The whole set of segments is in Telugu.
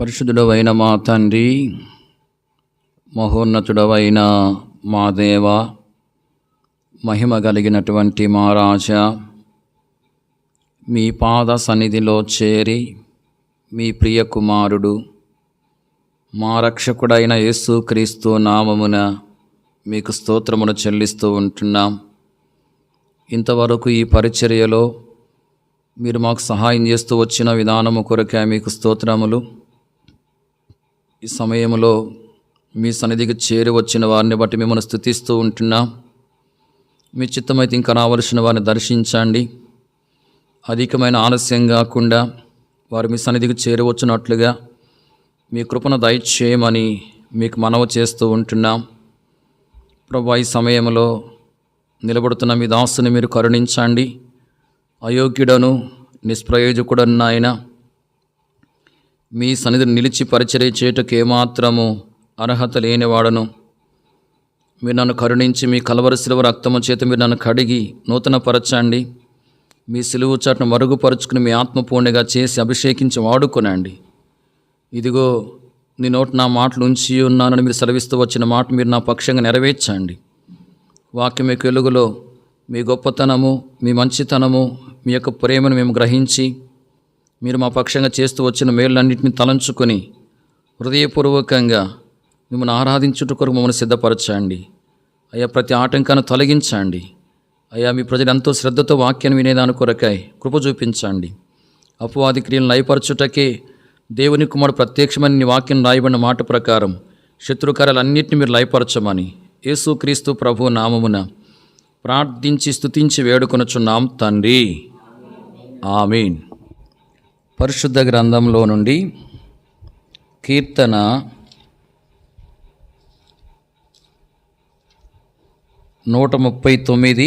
పరిశుద్ధుడవైన మా తండ్రి, మహోన్నతుడవైన మా దేవ, మహిమ కలిగినటువంటి మా రాజా, మీ పాద సన్నిధిలో చేరి మీ ప్రియ కుమారుడు మా రక్షకుడైన యేసుక్రీస్తు నామమున మీకు స్తోత్రమును చెల్లిస్తూ ఉంటున్నాం. ఇంతవరకు ఈ పరిచర్యలో మీరు మాకు సహాయం చేస్తూ వచ్చిన విధానము కొరకే మీకు స్తోత్రములు. ఈ సమయంలో మీ సన్నిధికి చేరి వచ్చిన వారిని బట్టి మిమ్మల్ని స్తుతిస్తూ ఉంటున్నాం. మీ చిత్తమైతే ఇంకా రావలసిన వారిని దర్శించండి. అధికమైన ఆలస్యం కాకుండా వారు మీ సన్నిధికి చేరవచ్చునట్లుగా మీ కృపను దయచేయమని మీకు మనవి చేస్తూ ఉంటున్నాం. ప్రభువా, ఈ సమయంలో నిలబడుతున్న మీ దాసుని మీరు కరుణించండి. అయోగ్యుడను నిష్ప్రయోజకుడను నాయన, మీ సన్నిధిని నిలిచి పరిచర్య చేయుటకు ఏమాత్రము అర్హత లేనివాడను. మీరు నన్ను కరుణించి మీ కలవరి శిలువ రక్తము చేత మీరు నన్ను కడిగి నూతనపరచండి. మీ సిలువు చాటును మరుగుపరుచుకుని మీ ఆత్మపూర్ణిగా చేసి అభిషేకించి వాడుకొనండి. ఇదిగో నీ నోటి నా మాటలు ఉంచి ఉన్నానని మీరు సెలవిస్తూ వచ్చిన మాట మీరు నా పక్షంగా నెరవేర్చండి. వాక్యం యొక్క వెలుగులో మీ గొప్పతనము, మీ మంచితనము, మీ యొక్క ప్రేమను మేము గ్రహించి మీరు మా పక్షంగా చేస్తూ వచ్చిన మేళ్ళన్నింటినీ తలంచుకొని హృదయపూర్వకంగా మిమ్మల్ని ఆరాధించుట కొరకు మమ్మల్ని సిద్ధపరచండి. అయ్యా, ప్రతి ఆటంకాన్ని తొలగించండి. అయ్యా, మీ ప్రజలు ఎంతో శ్రద్ధతో వాక్యాన్ని వినేదాని కొరకై కృప చూపించండి. అపవాది క్రియలను లయపరచుటకే దేవుని కుమారుడు ప్రత్యక్షమని నీ వాక్యం రాయబడిన మాట ప్రకారం శత్రుకార్యాలన్నింటినీ మీరు లయపరచమని యేసుక్రీస్తు ప్రభు నామమున ప్రార్థించి స్తుతించి వేడుకొనుచున్నాం తండ్రి, ఆమేన్. పరిశుద్ధ గ్రంథంలో నుండి కీర్తన 139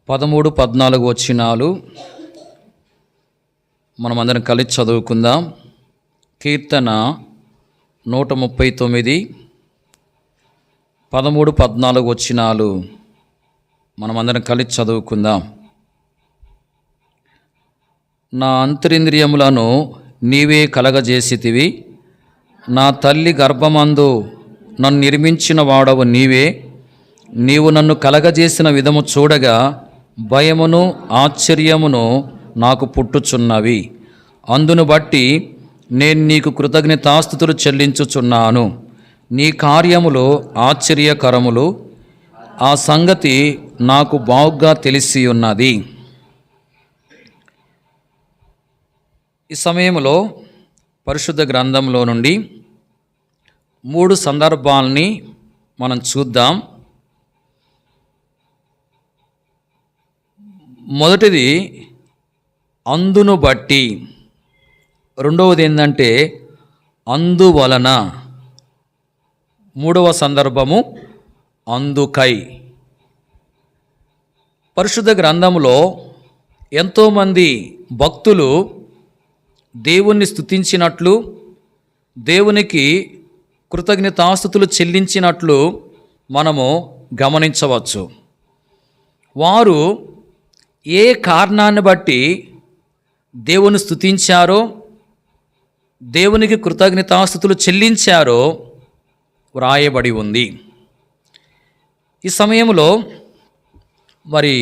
13, 14 వచనాలు మనమందరం కలిసి చదువుకుందాం. కీర్తన 139 13, 14 వచనాలు మనమందరం కలిసి చదువుకుందాం. నా అంతరింద్రియములను నీవే కలగజేసితివి, నా తల్లి గర్భమందు నన్ను నిర్మించిన వాడవు నీవే. నీవు నన్ను కలగజేసిన విధము చూడగా భయమును ఆశ్చర్యమును నాకు పుట్టుచున్నవి. అందును బట్టి నేను నీకు కృతజ్ఞతాస్తుతులు చెల్లించుచున్నాను. నీ కార్యములు ఆశ్చర్యకరములు, ఆ సంగతి నాకు బాగుగా తెలిసి ఉన్నది. ఈ సమయంలో పరిశుద్ధ గ్రంథంలో నుండి 3 సందర్భాలని మనం చూద్దాం. మొదటిది అందును బట్టి, రెండవది ఏంటంటే అందువలన, మూడవ సందర్భము అందుకై. పరిశుద్ధ గ్రంథంలో ఎంతోమంది భక్తులు దేవుణ్ణి స్తుతించినట్లు, దేవునికి కృతజ్ఞతాస్తుతులు చెల్లించినట్లు మనము గమనించవచ్చు. వారు ఏ కారణాన్ని బట్టి దేవుని స్తుతించారో, దేవునికి కృతజ్ఞతాస్తుతులు చెల్లించారో వ్రాయబడి ఉంది. ఈ సమయంలో మరి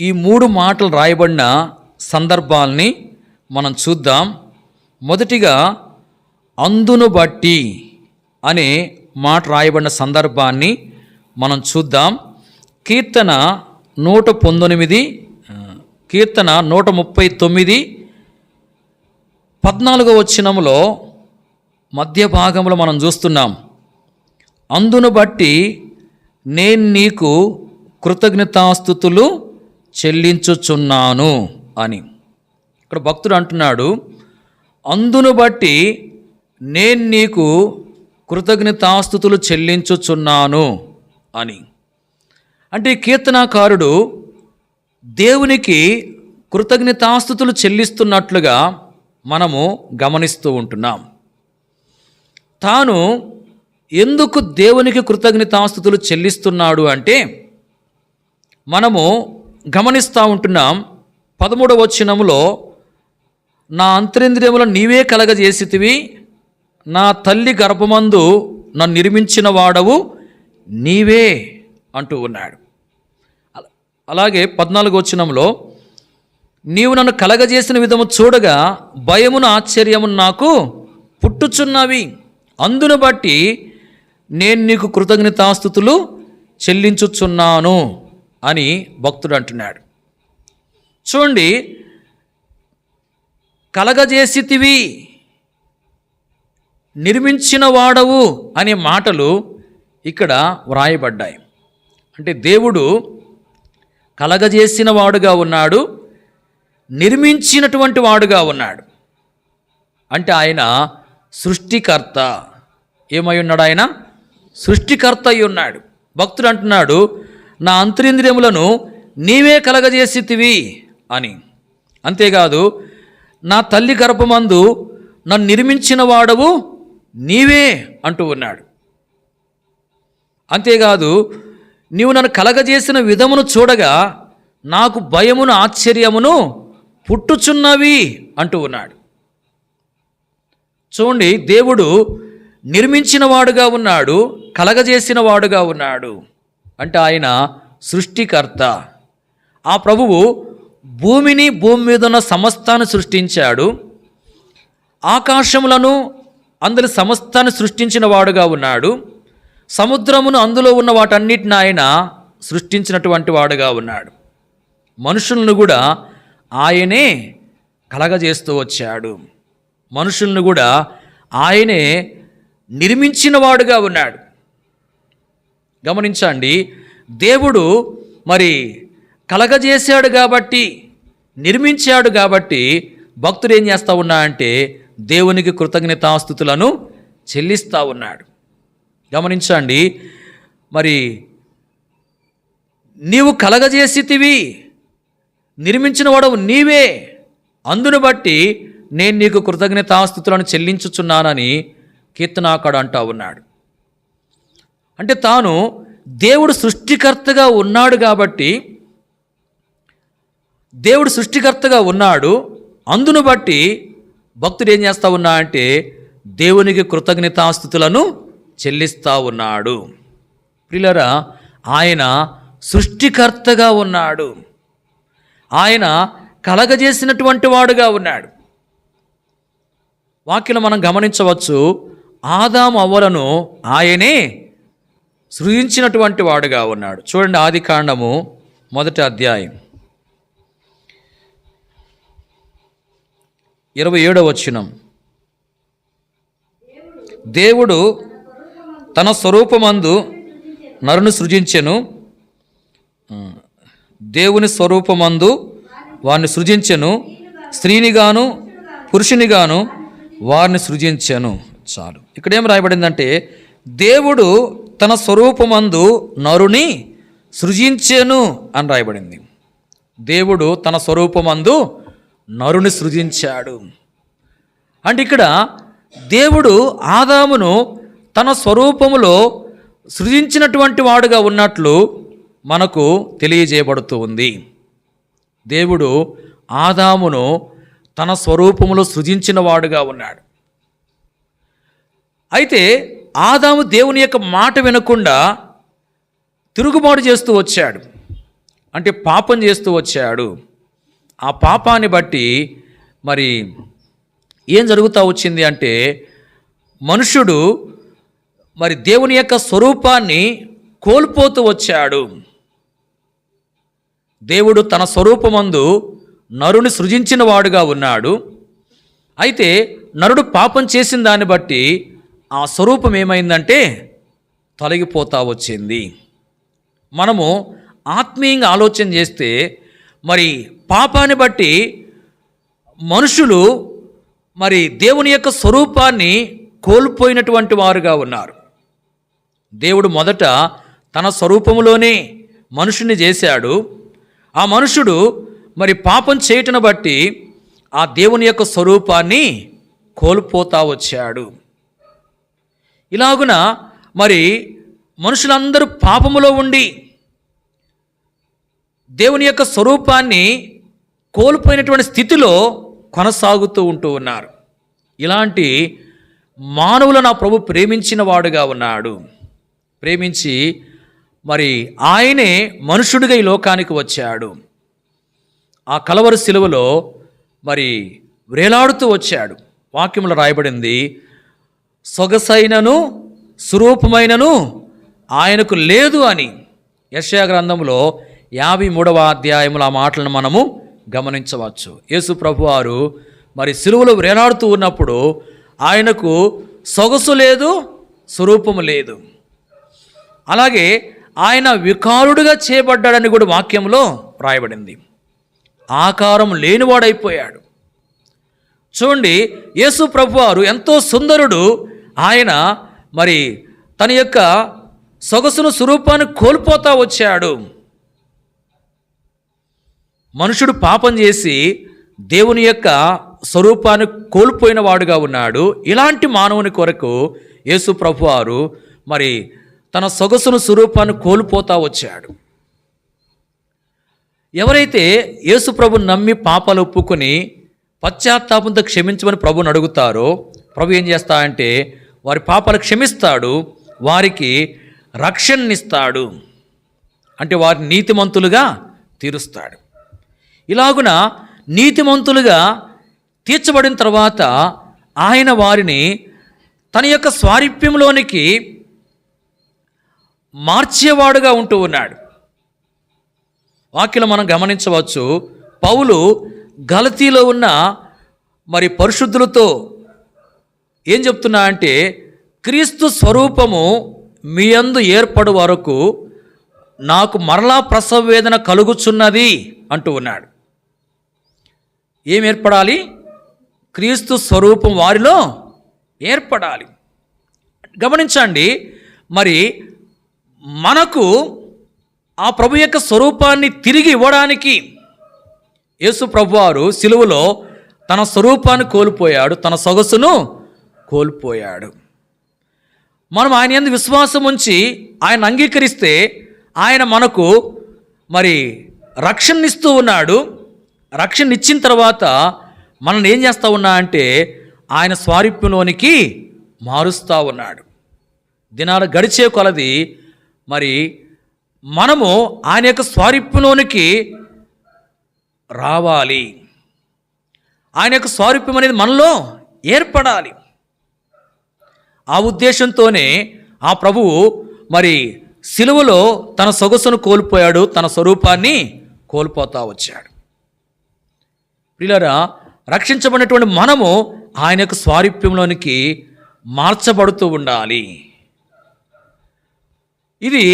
ఈ 3 మాటలు రాయబడిన సందర్భాల్ని మనం చూద్దాం. మొదటిగా అందును బట్టి అనే మాట రాయబడిన సందర్భాన్ని మనం చూద్దాం. కీర్తన 139 14 వచనములో మధ్య భాగంలో మనం చూస్తున్నాం, అందును బట్టి నేను నీకు కృతజ్ఞతాస్తుతులు చెల్లించుచున్నాను అని. ఇక్కడ భక్తుడు అంటున్నాడు, అందును బట్టి నేను నీకు కృతజ్ఞతాస్తుతులు చెల్లించుచున్నాను అని. అంటే కీర్తనాకారుడు దేవునికి కృతజ్ఞతాస్తుతులు చెల్లిస్తున్నట్లుగా మనము గమనిస్తూ ఉంటున్నాం. తాను ఎందుకు దేవునికి కృతజ్ఞతాస్తుతులు చెల్లిస్తున్నాడు అంటే మనము గమనిస్తూ ఉంటున్నాం. 13వ వచనములో నా అంతరింద్రియములను నీవే కలగజేసితివి, నా తల్లి గర్భమందు నన్ను నిర్మించిన వాడవు నీవే అంటూ ఉన్నాడు. అలాగే 14వ వచనంలో, నీవు నన్ను కలగజేసిన విధము చూడగా భయమును ఆశ్చర్యమును నాకు పుట్టుచున్నవి, అందును బట్టి నేను నీకు కృతజ్ఞతాస్తుతులు చెల్లించుచున్నాను అని భక్తుడు అంటున్నాడు. చూడండి, కలగజేసితివి, నిర్మించిన వాడవు అనే మాటలు ఇక్కడ వ్రాయబడ్డాయి. అంటే దేవుడు కలగజేసిన వాడుగా ఉన్నాడు, నిర్మించినటువంటి వాడుగా ఉన్నాడు. అంటే ఆయన సృష్టికర్త. ఏమై ఉన్నాడు? ఆయన సృష్టికర్త అయి ఉన్నాడు. భక్తుడు అంటున్నాడు, నా అంతరింద్రియములను నీవే కలగజేసితివి అని. అంతేకాదు, నా తల్లి గర్భమందు నన్ను నిర్మించిన వాడవు నీవే అంటూ ఉన్నాడు. అంతేకాదు, నీవు నన్ను కలగజేసిన విధమును చూడగా నాకు భయమును ఆశ్చర్యమును పుట్టుచున్నవి అంటూ ఉన్నాడు. చూడండి, దేవుడు నిర్మించిన వాడుగా ఉన్నాడు, కలగజేసిన వాడుగా ఉన్నాడు. అంటే ఆయన సృష్టికర్త. ఆ ప్రభువు భూమిని, భూమి మీద ఉన్న సమస్తాన్ని సృష్టించాడు. ఆకాశములను, అందులో సమస్తాన్ని సృష్టించిన వాడుగా ఉన్నాడు. సముద్రమును, అందులో ఉన్న వాటన్నిటిని ఆయన సృష్టించినటువంటి వాడుగా ఉన్నాడు. మనుషులను కూడా ఆయనే కలగజేస్తూ వచ్చాడు. మనుషులను కూడా ఆయనే నిర్మించిన వాడుగా ఉన్నాడు. గమనించండి, దేవుడు మరి కలగజేశాడు కాబట్టి, నిర్మించాడు కాబట్టి భక్తుడు ఏం చేస్తూ ఉన్నా అంటే దేవునికి కృతజ్ఞతాస్తుతులను చెల్లిస్తూ ఉన్నాడు. గమనించండి, మరి నీవు కలగజేసితివి, నిర్మించిన వాడవు నీవే, అందును బట్టి నేను నీకు కృతజ్ఞతాస్తుతులను చెల్లించుచున్నానని కీర్తనాకాడు అంటూ ఉన్నాడు. అంటే తాను దేవుడు సృష్టికర్తగా ఉన్నాడు కాబట్టి, దేవుడు సృష్టికర్తగా ఉన్నాడు, అందును బట్టి భక్తుడు ఏం చేస్తూ ఉన్నా అంటే దేవునికి కృతజ్ఞతాస్తుతులను చెల్లిస్తూ ఉన్నాడు. ప్రియులారా, ఆయన సృష్టికర్తగా ఉన్నాడు, ఆయన కలగజేసినటువంటి వాడుగా ఉన్నాడు. వాక్యం మనం గమనించవచ్చు, ఆదాము అవ్వలను ఆయనే సృజించినటువంటి వాడుగా ఉన్నాడు. చూడండి, ఆదికాండము 1వ అధ్యాయం 27వ వచనం. దేవుడు తన స్వరూపమందు నరుని సృజించెను, దేవుని స్వరూపమందు వారిని సృజించెను, స్త్రీనిగాను పురుషునిగాను వారిని సృజించెను. చాలు. ఇక్కడ ఏం రాయబడిందంటే దేవుడు తన స్వరూపమందు నరుని సృజించెను అని రాయబడింది. దేవుడు తన స్వరూపమందు నరుని సృజించాడు. అంటే ఇక్కడ దేవుడు ఆదామును తన స్వరూపములో సృజించినటువంటి వాడుగా ఉన్నట్లు మనకు తెలియజేయబడుతూ ఉంది. దేవుడు ఆదామును తన స్వరూపములో సృజించిన వాడుగా ఉన్నాడు. అయితే ఆదాము దేవుని యొక్క మాట వినకుండా తిరుగుబాటు చేస్తూ వచ్చాడు, అంటే పాపం చేస్తూ వచ్చాడు. ఆ పాపాన్ని బట్టి మరి ఏం జరుగుతూ వచ్చింది అంటే మనుషుడు మరి దేవుని యొక్క స్వరూపాన్ని కోల్పోతూ వచ్చాడు. దేవుడు తన స్వరూపమందు నరుని సృజించిన వాడుగా ఉన్నాడు. అయితే నరుడు పాపం చేసిన దాన్ని బట్టి ఆ స్వరూపం ఏమైందంటే తొలగిపోతూ వచ్చింది. మనము ఆత్మీయంగా ఆలోచన చేస్తే మరి పాపాన్ని బట్టి మనుషులు మరి దేవుని యొక్క స్వరూపాన్ని కోల్పోయినటువంటి వారుగా ఉన్నారు. దేవుడు మొదట తన స్వరూపములోనే మనుషుని చేశాడు. ఆ మనుషుడు మరి పాపం చేయటం బట్టి ఆ దేవుని యొక్క స్వరూపాన్ని కోల్పోతా వచ్చాడు. ఇలాగున మరి మనుషులందరూ పాపములో ఉండి దేవుని యొక్క స్వరూపాన్ని కోల్పోయినటువంటి స్థితిలో కొనసాగుతూ ఉంటూ ఉన్నారు. ఇలాంటి మానవులను నా ప్రభు ప్రేమించిన వాడుగా ఉన్నాడు. ప్రేమించి మరి ఆయనే మనుషుడిగా ఈ లోకానికి వచ్చాడు. ఆ కలవరి శిలువలో మరి వేలాడుతూ వచ్చాడు. వాక్యంలో రాయబడింది, సొగసైనను స్వరూపమైనను ఆయనకు లేదు అని. యెషయా గ్రంథంలో 53వ అధ్యాయంలో ఆ మాటలను మనము గమనించవచ్చు. యేసు ప్రభువారు మరి సిలువలో వేలాడుతూ ఉన్నప్పుడు ఆయనకు సొగసు లేదు, స్వరూపము లేదు. అలాగే ఆయన వికారుడుగా చేయబడ్డాడని కూడా వాక్యంలో రాయబడింది. ఆకారం లేనివాడైపోయాడు. చూడండి, యేసు ప్రభువారు ఎంతో సుందరుడు. ఆయన మరి తన యొక్క సొగసును స్వరూపాన్ని కోల్పోతా వచ్చాడు. మనుషుడు పాపం చేసి దేవుని యొక్క స్వరూపాన్ని కోల్పోయిన వాడుగా ఉన్నాడు. ఇలాంటి మానవుని కొరకు యేసు ప్రభువారు మరి తన సొగసును స్వరూపాన్ని కోల్పోతా వచ్చాడు. ఎవరైతే యేసు ప్రభుని నమ్మి పాపాలు ఒప్పుకొని పశ్చాత్తాపంతో క్షమించమని ప్రభుని అడుగుతారో ప్రభు ఏం చేస్తాడంటే వారి పాపాలు క్షమిస్తాడు, వారికి రక్షణనిస్తాడు. అంటే వారిని నీతిమంతులుగా తీరుస్తాడు. ఇలాగున నీతిమంతులుగా తీర్చబడిన తర్వాత ఆయన వారిని తన యొక్క స్వారూప్యంలోనికి మార్చేవాడుగా ఉంటూ ఉన్నాడు. వాక్యం మనం గమనించవచ్చు. పౌలు గలతీలో ఉన్న మరి పరిశుద్ధులతో ఏం చెప్తున్నా అంటే, క్రీస్తు స్వరూపము మీ యందు ఏర్పడు వరకు నాకు మరలా ప్రసవ వేదన కలుగుచున్నది అంటూ ఉన్నాడు. ఏం ఏర్పడాలి? క్రీస్తు స్వరూపం వారిలో ఏర్పడాలి. గమనించండి, మరి మనకు ఆ ప్రభు యొక్క స్వరూపాన్ని తిరిగి ఇవ్వడానికి యేసు ప్రభువారు సిలువలో తన స్వరూపాన్ని కోల్పోయాడు, తన సొగసును కోల్పోయాడు. మనం ఆయన యందు విశ్వాసం ఉంచి ఆయన అంగీకరిస్తే ఆయన మనకు మరి రక్షణనిస్తూ ఉన్నాడు. రక్షణ ఇచ్చిన తర్వాత మనల్ని ఏం చేస్తూ ఉన్నా అంటే ఆయన స్వారూప్యంలోనికి మారుస్తూ ఉన్నాడు. దినాలు గడిచే కొలది మరి మనము ఆయన యొక్క స్వారూప్యంలోనికి రావాలి. ఆయన యొక్క స్వారూప్యం అనేది మనలో ఏర్పడాలి. ఆ ఉద్దేశంతోనే ఆ ప్రభువు మరి సిలువలో తన సొగసును కోల్పోయాడు, తన స్వరూపాన్ని కోల్పోతా వచ్చాడు. ప్రియులారా, రక్షించబడినటువంటి మనము ఆయన యొక్క స్వారూప్యంలోనికి మార్చబడుతూ ఉండాలి. ఇది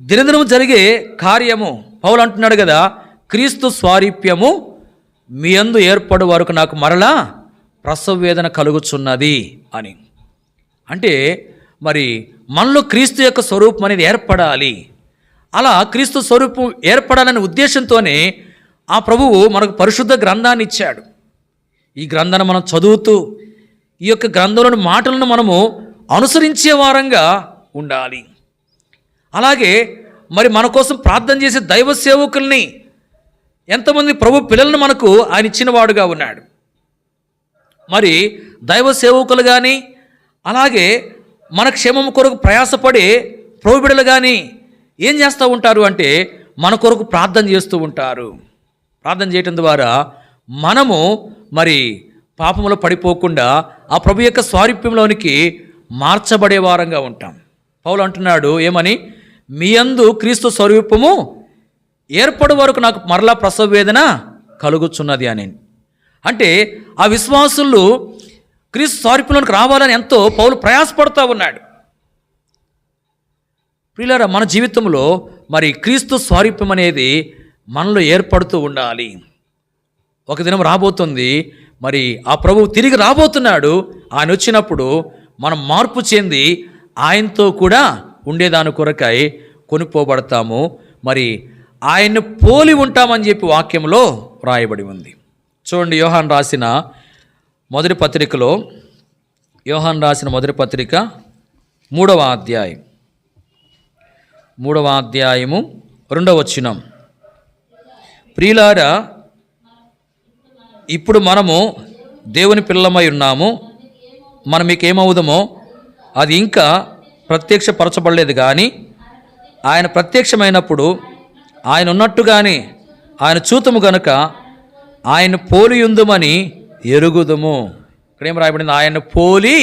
దినదినము జరిగే కార్యము. పౌలు అంటున్నాడు కదా, క్రీస్తు స్వారూప్యము మీ యందు ఏర్పడు వరకు నాకు మరలా ప్రసవ వేదన కలుగుచున్నది అని. అంటే మరి మనలో క్రీస్తు యొక్క స్వరూపం అనేది ఏర్పడాలి. అలా క్రీస్తు స్వరూపం ఏర్పడాలనే ఉద్దేశంతోనే ఆ ప్రభువు మనకు పరిశుద్ధ గ్రంథాన్ని ఇచ్చాడు. ఈ గ్రంథాన్ని మనం చదువుతూ ఈ యొక్క గ్రంథంలోని మాటలను మనము అనుసరించే వారంగా ఉండాలి. అలాగే మరి మన కోసం ప్రార్థన చేసే దైవ సేవకుల్ని, ఎంతమంది ప్రభు పిల్లలను మనకు ఆయన ఇచ్చిన వాడుగా ఉన్నాడు. మరి దైవ సేవకులు కానీ అలాగే మన క్షేమం కొరకు ప్రయాసపడే ప్రభు బిడ్డలు కానీ ఏం చేస్తూ ఉంటారు అంటే మన కొరకు ప్రార్థన చేస్తూ ఉంటారు. ప్రార్థన చేయటం ద్వారా మనము మరి పాపంలో పడిపోకుండా ఆ ప్రభు యొక్క స్వారూప్యంలోనికి మార్చబడే వారంగా ఉంటాం. పౌలు అంటున్నాడు ఏమని, మీ యందు క్రీస్తు స్వరూపము ఏర్పడు వరకు నాకు మరలా ప్రసవ వేదన కలుగుచున్నది అని. అంటే ఆ విశ్వాసులు క్రీస్తు స్వారూప్యంలోనికి రావాలని ఎంతో పౌలు ప్రయాసపడుతూ ఉన్నాడు. ప్రియులారా, మన జీవితంలో మరి క్రీస్తు స్వారూప్యం అనేది మనలో ఏర్పడుతూ ఉండాలి. ఒక దినం రాబోతుంది, మరి ఆ ప్రభువు తిరిగి రాబోతున్నాడు. ఆయన వచ్చినప్పుడు మనం మార్పు చెంది ఆయనతో కూడా ఉండేదాని కొరకై కొనిపోబడతాము. మరి ఆయన్ని పోలి ఉంటామని చెప్పి వాక్యంలో రాయబడి ఉంది. చూడండి, యోహాను రాసిన మొదటి పత్రికలో, యోహాను రాసిన మొదటి పత్రిక 3వ అధ్యాయం 2వ వచనం. ప్రియులారా, ఇప్పుడు మనము దేవుని పిల్లలమై ఉన్నాము, మనం మీకు ఏమవుదామో అది ఇంకా ప్రత్యక్షపరచబడలేదు, కానీ ఆయన ప్రత్యక్షమైనప్పుడు ఆయన ఉన్నట్టుగానే ఆయన చూతము గనుక ఆయన పోలి ఉందుమని ఎరుగుదుము. ఇక్కడ ఏం రాయబడింది? ఆయన పోలి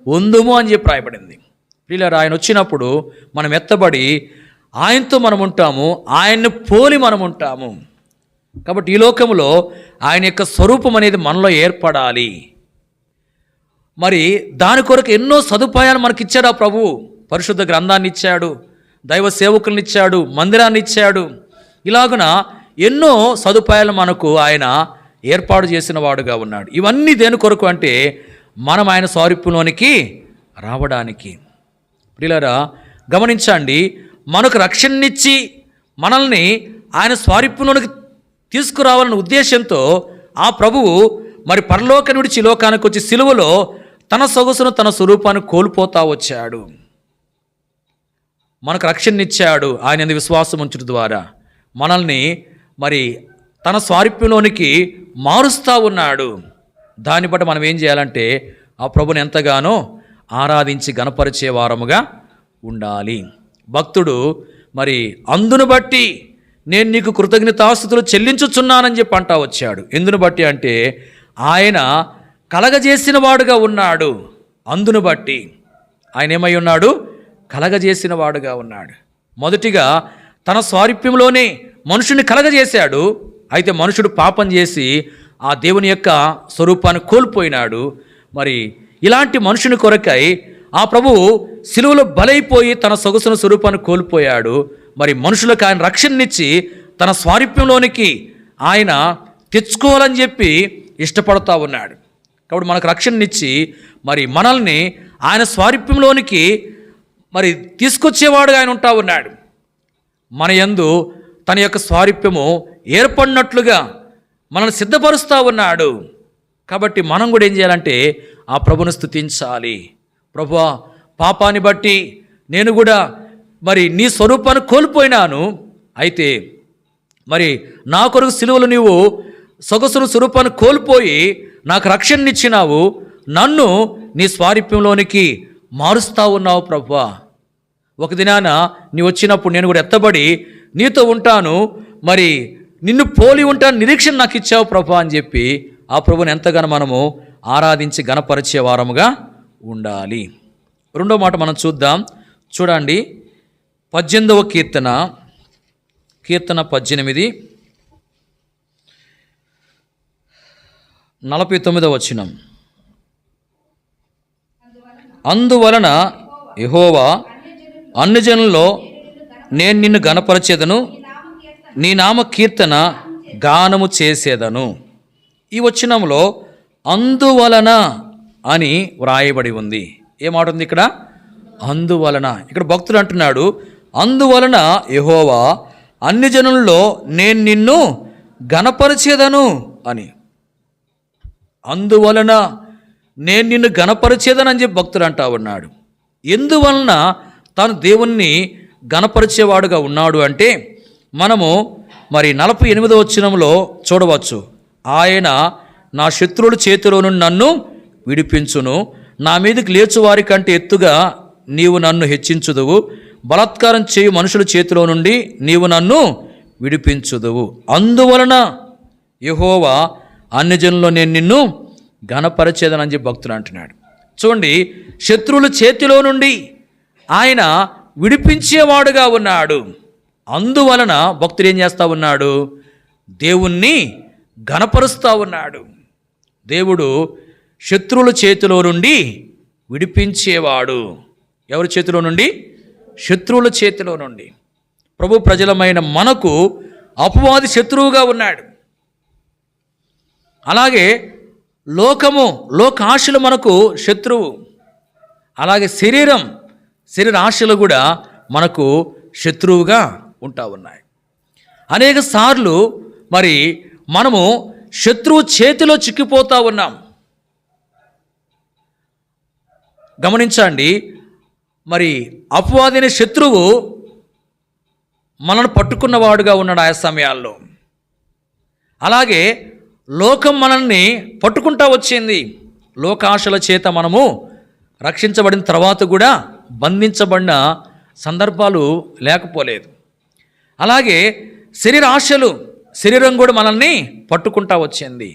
ఉందుము అని చెప్పి రాయబడింది. ప్రియులారా, ఆయన వచ్చినప్పుడు మనం ఎత్తబడి ఆయనతో మనం ఉంటాము, ఆయన్ని పోలి మనం ఉంటాము. కాబట్టి ఈ లోకంలో ఆయన యొక్క స్వరూపం అనేది మనలో ఏర్పడాలి. మరి దాని కొరకు ఎన్నో సదుపాయాలు మనకిచ్చాడు ఆ ప్రభువు. పరిశుద్ధ గ్రంథాన్ని ఇచ్చాడు, దైవ సేవకులను ఇచ్చాడు, మందిరాన్ని ఇచ్చాడు. ఇలాగున ఎన్నో సదుపాయాలు మనకు ఆయన ఏర్పాటు చేసిన వాడుగా ఉన్నాడు. ఇవన్నీ దేని కొరకు అంటే మనం ఆయన స్వారూప్యంలోనికి రావడానికి. ప్రియులారా, గమనించండి, మనకు రక్షణనిచ్చి మనల్ని ఆయన స్వారూప్యంలోనికి తీసుకురావాలన్న ఉద్దేశంతో ఆ ప్రభువు మరి పరలోక విడిచి లోకానికి వచ్చి సిలువలో తన సొగసును తన స్వరూపాన్ని కోల్పోతా వచ్చాడు. మనకు రక్షణనిచ్చాడు. ఆయన యందు విశ్వాసం ఉంచడం ద్వారా మనల్ని మరి తన స్వారూప్యంలోనికి మారుస్తూ ఉన్నాడు. దాన్ని బట్టి మనం ఏం చేయాలంటే ఆ ప్రభుని ఎంతగానో ఆరాధించి గణపరిచే వారముగా ఉండాలి. భక్తుడు మరి అందును బట్టి నేను నీకు కృతజ్ఞతాస్తుతులు చెల్లించుచున్నానని చెప్పి అంటా వచ్చాడు. ఎందును బట్టి అంటే ఆయన కలగజేసిన వాడుగా ఉన్నాడు. అందును బట్టి ఆయన ఏమై ఉన్నాడు? కలగజేసిన వాడుగా ఉన్నాడు. మొదటిగా తన స్వారూప్యంలోనే మనుషుని కలగజేశాడు. అయితే మనుషుడు పాపం చేసి ఆ దేవుని యొక్క స్వరూపాన్ని కోల్పోయినాడు. మరి ఇలాంటి మనుషుని కొరకై ఆ ప్రభువు సిలువలో బలైపోయి తన సొగసున స్వరూపాన్ని కోల్పోయాడు. మరి మనుషులకు ఆయన రక్షణనిచ్చి తన స్వారూప్యంలోనికి ఆయన తెచ్చుకోవాలని చెప్పి ఇష్టపడుతూ ఉన్నాడు. కాబట్టి మనకు రక్షణనిచ్చి మరి మనల్ని ఆయన స్వారూప్యంలోనికి మరి తీసుకొచ్చేవాడుగా ఆయన ఉంటా ఉన్నాడు. మన యందు తన యొక్క స్వారూప్యము ఏర్పడినట్లుగా మనల్ని సిద్ధపరుస్తూ ఉన్నాడు. కాబట్టి మనం కూడా ఏం చేయాలంటే ఆ ప్రభును స్తుతించాలి. ప్రభువా, పాపాన్ని బట్టి నేను కూడా మరి నీ స్వరూపాన్ని కోల్పోయినాను. అయితే మరి నా కొరకు సిలువలు నీవు సొగసును స్వరూపాన్ని కోల్పోయి నాకు రక్షణనిచ్చినావు. నన్ను నీ స్వారూప్యంలోనికి మారుస్తూ ఉన్నావు ప్రభువా. ఒక దినాన నీ వచ్చినప్పుడు నేను కూడా ఎత్తబడి నీతో ఉంటాను, మరి నిన్ను పోలి ఉంటాను నిరీక్షణ నాకు ఇచ్చావు ప్రభువా అని చెప్పి ఆ ప్రభుని ఎంతగానో మనము ఆరాధించి గణపరిచే వారముగా ఉండాలి. రెండో మాట మనం చూద్దాం. చూడండి, 18వ కీర్తన 18 49వ వచనం. అందువలన యెహోవా అన్ని జనుల్లో నేను నిన్ను గణపరచెదను, నీ నామ కీర్తన గానము చేసేదను. ఈ వచనంలో అందువలన అని వ్రాయబడి ఉంది. ఏ మాట ఉంది ఇక్కడ? అందువలన. ఇక్కడ భక్తుడు అంటున్నాడు, అందువలన యెహోవా అన్ని జనుల్లో నేను నిన్ను గణపరిచేదను అని. అందువలన నేను నిన్ను గణపరిచేదను అని చెప్పి భక్తుడు అంటా ఉన్నాడు. ఎందువలన తాను దేవుణ్ణి గణపరిచేవాడుగా ఉన్నాడు అంటే మనము మరి 48వ వచనంలో చూడవచ్చు. ఆయన నా శత్రువుల చేతిలో నుండి నన్ను విడిపించును, నా మీదకి లేచు వారి కంటే ఎత్తుగా నీవు నన్ను హెచ్చించుదువు, బలాత్కారం చేయు మనుషుల చేతిలో నుండి నీవు నన్ను విడిపించుదువు. అందువలన యెహోవా అన్ని జనుల్లో నేను నిన్ను ఘనపరచేదనని చెప్పి భక్తుడు అంటున్నాడు. చూడండి, శత్రువుల చేతిలో నుండి ఆయన విడిపించేవాడుగా ఉన్నాడు. అందువలన భక్తుడు ఏం చేస్తూ ఉన్నాడు? దేవుణ్ణి ఘనపరుస్తూ ఉన్నాడు. దేవుడు శత్రువుల చేతిలో నుండి విడిపించేవాడు. ఎవరి చేతిలో నుండి? శత్రువుల చేతిలో నుండి. ప్రభు ప్రజలమైన మనకు అపవాది శత్రువుగా ఉన్నాడు. అలాగే లోకాశలు మనకు శత్రువు. అలాగే శరీర ఆశలు కూడా మనకు శత్రువుగా ఉంటా ఉన్నాయి. అనేక సార్లు మరి మనము శత్రువు చేతిలో చిక్కిపోతూ ఉన్నాం. గమనించండి, మరి అపవాదిని శత్రువు మనల్ని పట్టుకున్నవాడుగా ఉన్నాడు ఆయా సమయాల్లో. అలాగే లోకం మనల్ని పట్టుకుంటా వచ్చింది. లోకాశల చేత మనము రక్షించబడిన తర్వాత కూడా బంధించబడిన సందర్భాలు లేకపోలేదు. అలాగే శరీరం కూడా మనల్ని పట్టుకుంటా వచ్చింది.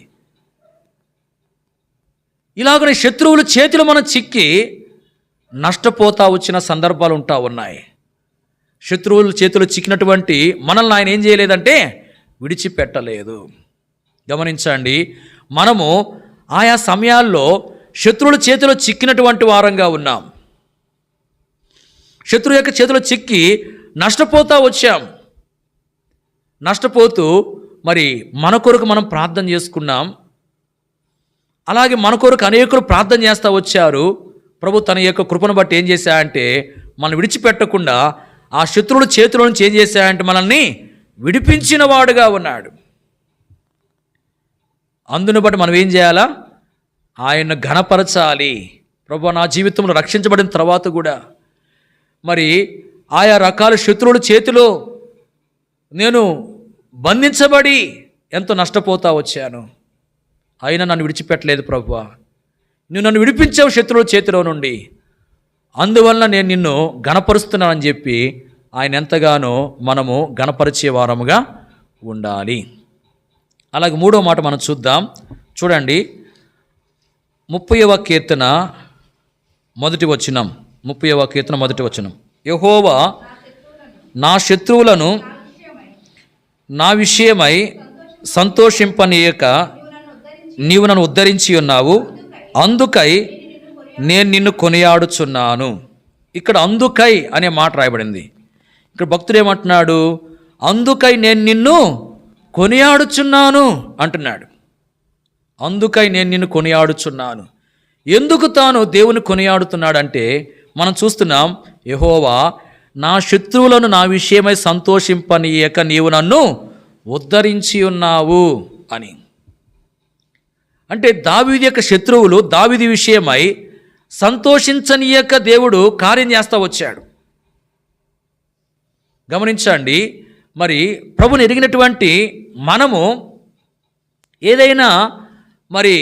ఇలాగనే శత్రువుల చేతిలో మనం చిక్కి నష్టపోతా వచ్చిన సందర్భాలు ఉంటా ఉన్నాయి. శత్రువుల చేతిలో చిక్కినటువంటి మనల్ని ఆయన ఏం చేయలేదంటే విడిచిపెట్టలేదు. గమనించండి, మనము ఆయా సమయాల్లో శత్రువుల చేతిలో చిక్కినటువంటి వారంగా ఉన్నాం. శత్రువు యొక్క చేతిలో చిక్కి నష్టపోతూ వచ్చాం. నష్టపోతూ మరి మన కొరకు మనం ప్రార్థన చేసుకున్నాం. అలాగే మన కొరకు అనేకులు ప్రార్థన చేస్తూ వచ్చారు. ప్రభు తన యొక్క కృపను బట్టి ఏం చేశాయంటే మనం విడిచిపెట్టకుండా ఆ శత్రువుల చేతిలో నుంచి ఏం చేశాయంటే మనల్ని విడిపించిన వాడుగా ఉన్నాడు. అందును బట్టి మనం ఏం చేయాలా? ఆయన ఘనపరచాలి. ప్రభు నా జీవితంలో రక్షించబడిన తర్వాత కూడా మరి ఆయా రకాల శత్రువుల చేతిలో నేను బంధించబడి ఎంతో నష్టపోతా వచ్చాను. అయినా నన్ను విడిచిపెట్టలేదు ప్రభువా, నువ్వు నన్ను విడిపించావు శత్రువుల చేతిలో నుండి, అందువలన నేను నిన్ను ఘనపరుస్తున్నానని చెప్పి ఆయన ఎంతగానో మనము ఘనపరిచే వారముగా ఉండాలి. అలాగే మూడో మాట మనం చూద్దాం. చూడండి, 30వ కీర్తన మొదటి వచనం. 30వ కీర్తన మొదటి వచనం. యెహోవా నా శత్రువులను నా విషయమై సంతోషింపనీయక నీవు నన్ను ఉద్ధరించి ఉన్నావు, అందుకై నేను నిన్ను కొనియాడుచున్నాను. ఇక్కడ అందుకై అనే మాట రాయబడింది. ఇక్కడ భక్తుడు ఏమంటున్నాడు? అందుకై నేను నిన్ను కొనియాడుచున్నాను అంటున్నాడు. అందుకై నేను నిన్ను కొనియాడుచున్నాను. ఎందుకు తాను దేవుని కొనియాడుతున్నాడంటే మనం చూస్తున్నాం, యెహోవా నా శత్రువులను నా విషయమై సంతోషింపనీయక నీవు నన్ను ఉద్ధరించి ఉన్నావు అని. అంటే దావీదు యొక్క శత్రువులు దావీదు విషయమై సంతోషించనీయక దేవుడు కార్యం చేస్తూ వచ్చాడు. గమనించండి, మరి ప్రభుని ఎరిగినటువంటి మనము ఏదైనా మరి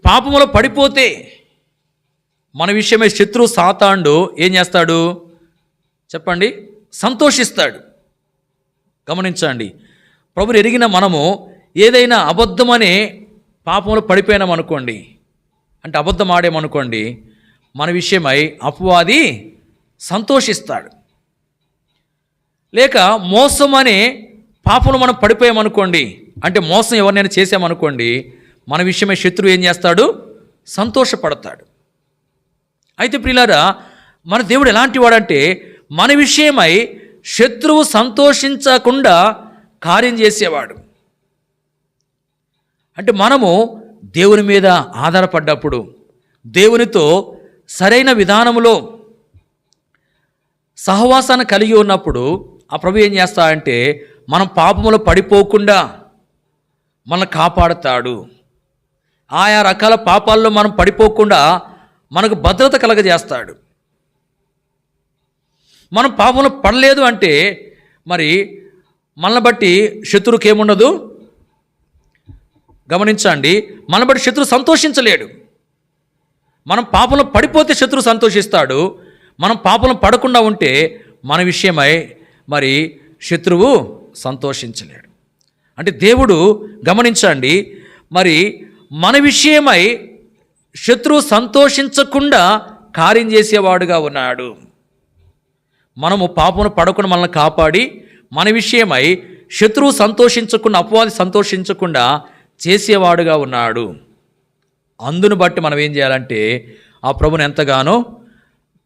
పాపములో పడిపోతే మన విషయమై శత్రు సాతాండు ఏం చేస్తాడు చెప్పండి? సంతోషిస్తాడు. గమనించండి, ప్రభుని ఎరిగిన మనము ఏదైనా అబద్ధమనే పాపంలో పడిపోయినామనుకోండి, అంటే అబద్ధం ఆడేమనుకోండి, మన విషయమై అపవాది సంతోషిస్తాడు. లేక మోసం అనే పాపంలో మనం పడిపోయామనుకోండి, అంటే మోసం ఎవరినైనా చేసామనుకోండి, మన విషయమై శత్రువు ఏం చేస్తాడు? సంతోషపడతాడు. అయితే ప్రియులారా, మన దేవుడు ఎలాంటి వాడంటే మన విషయమై శత్రువు సంతోషించకుండా కార్యం చేసేవాడు. అంటే మనము దేవుని మీద ఆధారపడ్డప్పుడు, దేవునితో సరైన విధానంలో సహవాసాన్ని కలిగి ఉన్నప్పుడు ఆ ప్రభు ఏం చేస్తాడంటే మనం పాపములో పడిపోకుండా మనల్ని కాపాడుతాడు. ఆయా రకాల పాపాల్లో మనం పడిపోకుండా మనకు భద్రత కలగజేస్తాడు. మనం పాపంలో పడలేదు అంటే మరి మనల్ని బట్టి శత్రువుకి ఏముండదు. గమనించండి, మనల్ని బట్టి శత్రువు సంతోషించలేడు. మనం పాపంలో పడిపోతే శత్రువు సంతోషిస్తాడు. మనం పాపంలో పడకుండా ఉంటే మన విషయమై మరి శత్రువు సంతోషించలేడు. అంటే దేవుడు గమనించండి, మరి మన విషయమై శత్రువు సంతోషించకుండా కార్యం చేసేవాడుగా ఉన్నాడు. మనము పాపమును పడకుండా మనల్ని కాపాడి మన విషయమై శత్రువు సంతోషించకుండా, అపవాది సంతోషించకుండా చేసేవాడుగా ఉన్నాడు. అందును బట్టి మనం ఏం చేయాలంటే ఆ ప్రభుని ఎంతగానో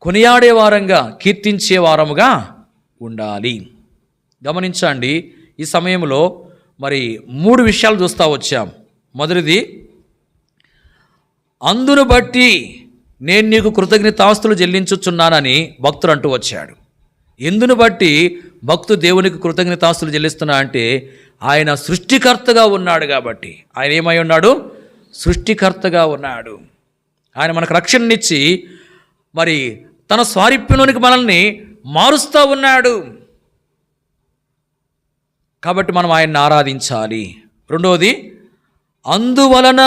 కొనియాడేవారంగా, కీర్తించేవారముగా ఉండాలి. గమనించండి, ఈ సమయంలో మరి 3 విషయాలు చూస్తూ వచ్చాం. మొదటిది, అందును బట్టి నేను నీకు కృతజ్ఞతాస్తులు చెల్లించుచున్నానని భక్తుడు అంటూ వచ్చాడు. ఎందును బట్టి భక్తుడు దేవునికి కృతజ్ఞతాస్తులు చెల్లిస్తున్నా అంటే ఆయన సృష్టికర్తగా ఉన్నాడు కాబట్టి. ఆయన ఏమై ఉన్నాడు? సృష్టికర్తగా ఉన్నాడు. ఆయన మనకు రక్షణనిచ్చి మరి తన స్వారూప్యంలోనికి మనల్ని మారుస్తూ ఉన్నాడు. కాబట్టి మనం ఆయన్ని ఆరాధించాలి. రెండవది, అందువలన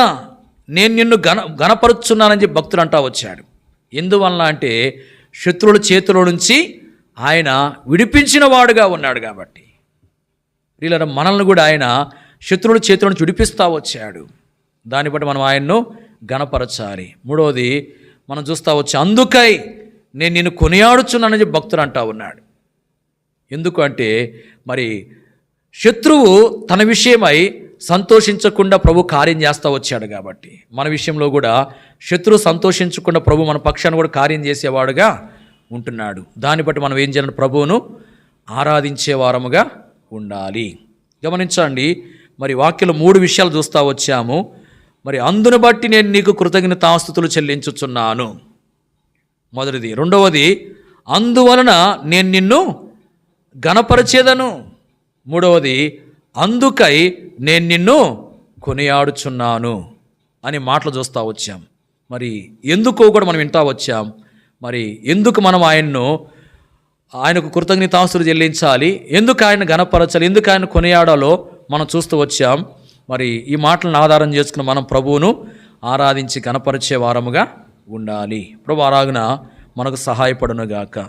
నేను నిన్ను గణపరుచున్నానని చెప్పి భక్తుడు అంటా వచ్చాడు. ఎందువలన అంటే శత్రువుల చేతిలో నుంచి ఆయన విడిపించిన వాడుగా ఉన్నాడు కాబట్టి. వీళ్ళ మనల్ని కూడా ఆయన శత్రువుల చేతిలో నుంచి విడిపిస్తూ వచ్చాడు. దాన్ని బట్టి మనం ఆయన్ను గణపరచాలి. మూడవది మనం చూస్తూ వచ్చి అందుకై నేను నిన్ను కొనియాడుచున్నానని చెప్పి భక్తుడు అంటా ఉన్నాడు. ఎందుకు అంటే మరి శత్రువు తన విషయమై సంతోషించకుండా ప్రభు కార్యం చేస్తూ వచ్చాడు కాబట్టి మన విషయంలో కూడా శత్రువు సంతోషించకుండా ప్రభు మన పక్షాన్ని కూడా కార్యం చేసేవాడుగా ఉంటున్నాడు. దాన్ని బట్టి మనం ఏం చేయాలి? ప్రభువును ఆరాధించే వారముగా ఉండాలి. గమనించండి, మరి వాక్యంలో 3 విషయాలు చూస్తూ వచ్చాము. మరి అందును బట్టి నేను నీకు కృతజ్ఞతాస్తుతులు చెల్లించుచున్నాను, మొదటిది. రెండవది, అందువలన నేను నిన్ను గణపరచేదను. మూడవది, అందుకై నేను నిన్ను కొనియాడుచున్నాను అని మాటలు చూస్తూ వచ్చాం. మరి ఎందుకో కూడా మనం వింటూ వచ్చాం. మరి ఎందుకు మనం ఆయనకు కృతజ్ఞతాస్తుతులు చెల్లించాలి, ఎందుకు ఆయన గణపరచాలి, ఎందుకు ఆయన కొనియాడాలో మనం చూస్తూ వచ్చాం. మరి ఈ మాటలను ఆధారం చేసుకుని మనం ప్రభువును ఆరాధించి గణపరిచే వారముగా ఉండాలి. ప్రభు ఆరాధన మనకు సహాయపడునుగాక.